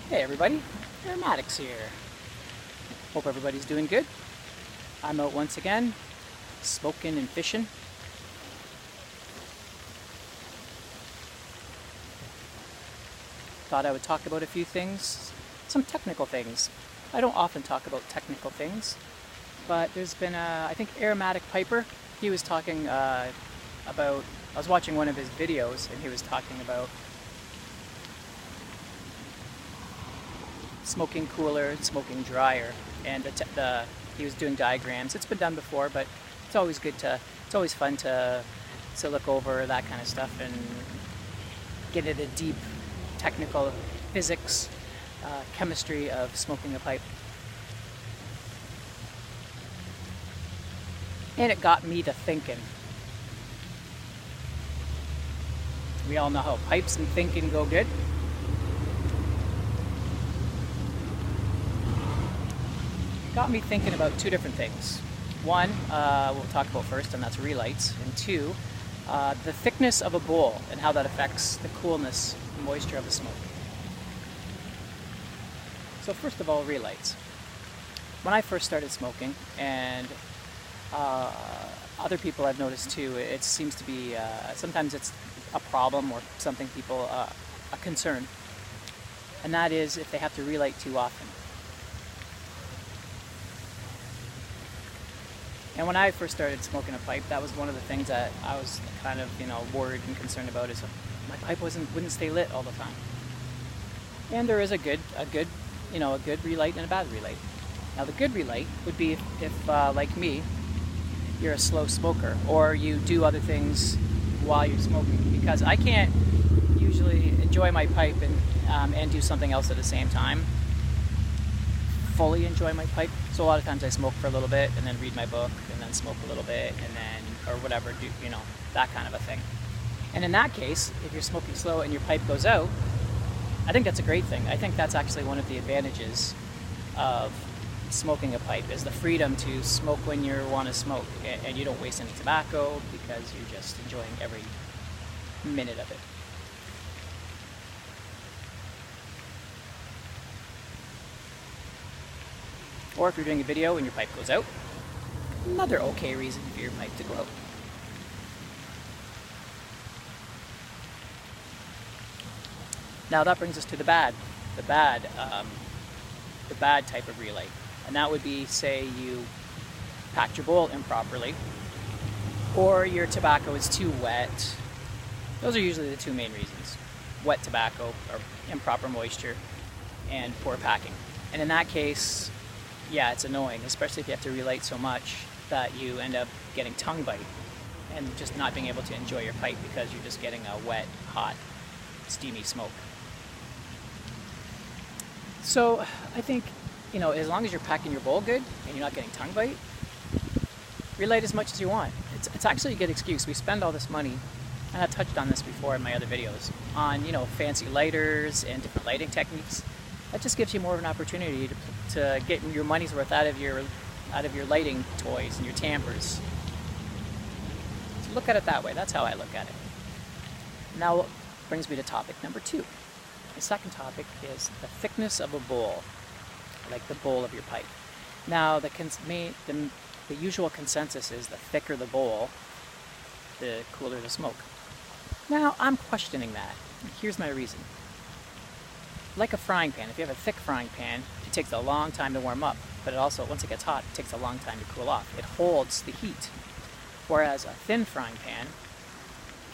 Hey everybody, Aromatics here. Hope everybody's doing good. I'm out once again, smoking and fishing. Thought I would talk about a few things, some technical things. I don't often talk about technical things, but there's been I think Aromatic Piper, he was talking about, I was watching one of his videos and he was talking about smoking cooler, smoking drier, and he was doing diagrams. It's been done before, but it's always fun to look over that kind of stuff and get into deep technical physics, chemistry of smoking a pipe. And it got me to thinking. We all know how pipes and thinking go good. Got me thinking about two different things. One, we'll talk about first, and that's relights. And two, the thickness of a bowl and how that affects the coolness and moisture of the smoke. So first of all, relights. When I first started smoking, and other people I've noticed too, it seems to be, sometimes it's a problem or something people, a concern. And that is if they have to relight too often. And when I first started smoking a pipe, that was one of the things that I was kind of, worried and concerned about, is my pipe wouldn't stay lit all the time. And there is a good relight and a bad relight. Now the good relight would be if like me, you're a slow smoker, or you do other things while you're smoking, because I can't usually enjoy my pipe and do something else at the same time. Fully enjoy my pipe. So a lot of times I smoke for a little bit and then read my book and then smoke a little bit and then, or whatever, that kind of a thing. And in that case, if you're smoking slow and your pipe goes out, I think that's a great thing. I think that's actually one of the advantages of smoking a pipe, is the freedom to smoke when you want to smoke, and you don't waste any tobacco because you're just enjoying every minute of it. Or if you're doing a video and your pipe goes out, another okay reason for your pipe to go out. Now that brings us to the bad type of relight. And that would be, say you packed your bowl improperly, or your tobacco is too wet. Those are usually the two main reasons: wet tobacco, or improper moisture, and poor packing. And in that case, yeah, it's annoying, especially if you have to relight so much that you end up getting tongue bite and just not being able to enjoy your pipe because you're just getting a wet, hot, steamy smoke. So I think, as long as you're packing your bowl good and you're not getting tongue bite, relight as much as you want. It's actually a good excuse. We spend all this money, and I've touched on this before in my other videos, on fancy lighters and different lighting techniques. That just gives you more of an opportunity to get your money's worth out of your lighting toys and your tampers. So look at it that way. That's how I look at it. Now brings me to topic number 2. The second topic is the thickness of a bowl, like the bowl of your pipe. Now the usual consensus is the thicker the bowl, the cooler the smoke. Now I'm questioning that. Here's my reason. Like a frying pan, if you have a thick frying pan, it takes a long time to warm up, but it also, once it gets hot, it takes a long time to cool off. It holds the heat. Whereas a thin frying pan,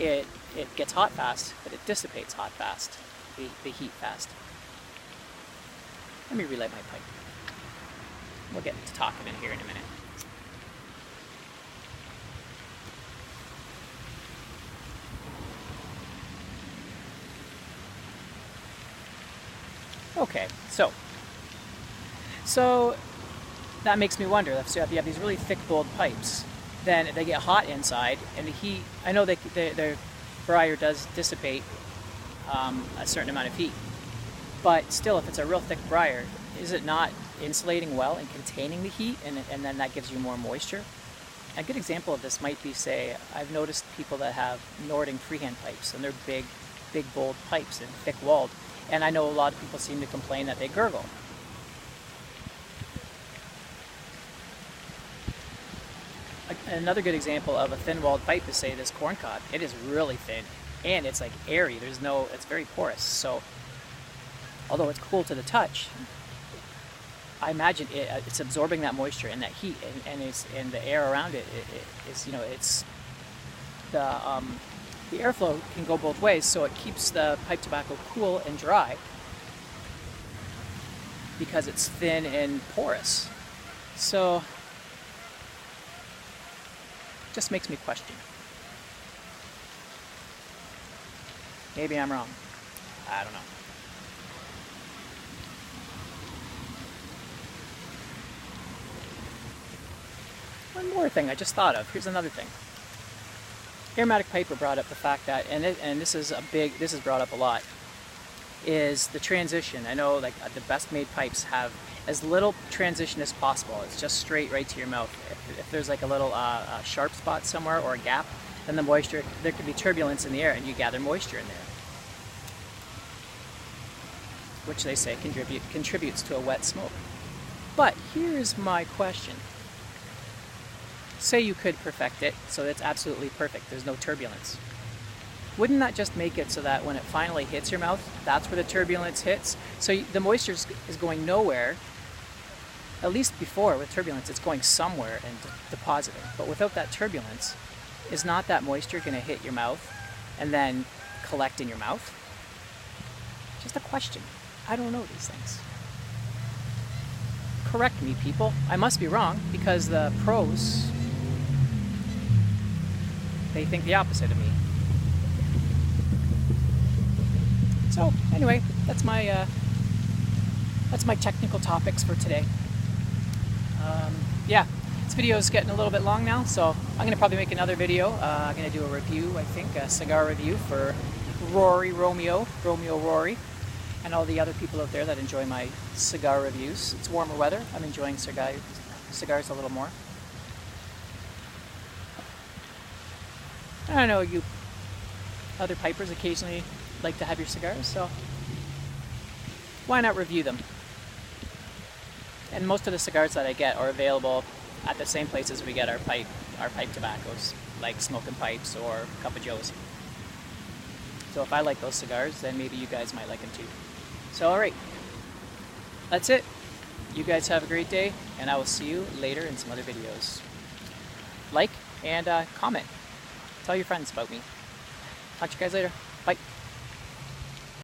it gets hot fast, but it dissipates hot fast, the heat fast. Let me relight my pipe. We'll get to talking in here in a minute. Okay, so that makes me wonder. So if you have these really thick, bowled pipes, then they get hot inside, and the heat, I know their briar does dissipate a certain amount of heat, but still, if it's a real thick briar, is it not insulating well and containing the heat, and then that gives you more moisture? A good example of this might be, say, I've noticed people that have Nording freehand pipes, and they're big, bold pipes and thick-walled, And I know a lot of people seem to complain that they gurgle. Another good example of a thin-walled pipe is, say, this corn cob. It is really thin, and it's like airy. It's very porous. So, although it's cool to the touch, I imagine it's absorbing that moisture and that heat, and the air around it is, it's the airflow can go both ways, so it keeps the pipe tobacco cool and dry because it's thin and porous. So, just makes me question. Maybe I'm wrong. I don't know. One more thing I just thought of. Here's another thing. Aromatic piper brought up the fact that, and this is brought up a lot, is the transition. I know like the best made pipes have as little transition as possible. It's just straight right to your mouth. If there's like a little sharp spot somewhere or a gap, then the moisture, there could be turbulence in the air and you gather moisture in there, which they say contributes to a wet smoke. But here's my question. Say you could perfect it so that it's absolutely perfect, there's no turbulence. Wouldn't that just make it so that when it finally hits your mouth, that's where the turbulence hits? So the moisture is going nowhere. At least before, with turbulence, it's going somewhere and depositing. But without that turbulence, is not that moisture going to hit your mouth and then collect in your mouth? Just a question. I don't know these things. Correct me, people. I must be wrong, because the pros, they think the opposite of me. So anyway, that's my technical topics for today. Yeah, this video is getting a little bit long now, so I'm going to probably make another video. I'm going to do a review, I think, a cigar review for Romeo Rory, and all the other people out there that enjoy my cigar reviews. It's warmer weather. I'm enjoying cigars a little more. I don't know, you other pipers occasionally like to have your cigars, so why not review them? And most of the cigars that I get are available at the same places we get our pipe tobaccos, like Smoking Pipes or Cup of Joe's. So if I like those cigars, then maybe you guys might like them too. So alright, that's it. You guys have a great day, and I will see you later in some other videos. Like and comment. Tell your friends about me. Talk to you guys later. Bye.